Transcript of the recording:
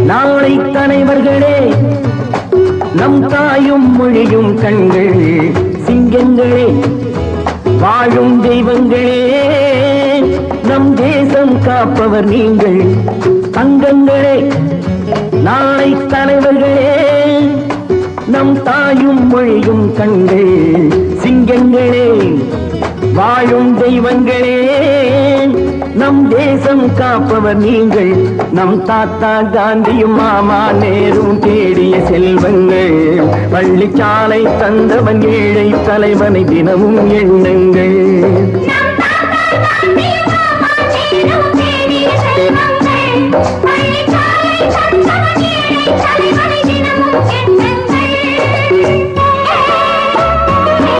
நாளை தலைவர்களே, நம் தாயும் மொழியும் கண்கள் சிங்கங்களே, வாழும் தெய்வங்களே, நம் தேசம் காப்பவர் நீங்கள் தங்கங்களே. நாளை தலைவர்களே, நம் தாயும் மொழியும் கண்கள் சிங்கங்களே, வாழும் தெய்வங்களே, நம் தேசம் காப்பவர் நீங்கள். நம் தாத்தா காந்தியும் மாமா நேரும் தேடிய செல்வங்கள், பள்ளிச்சாலை தந்தவன் ஏழை தலைவனை தினமும் எண்ணுங்கள்.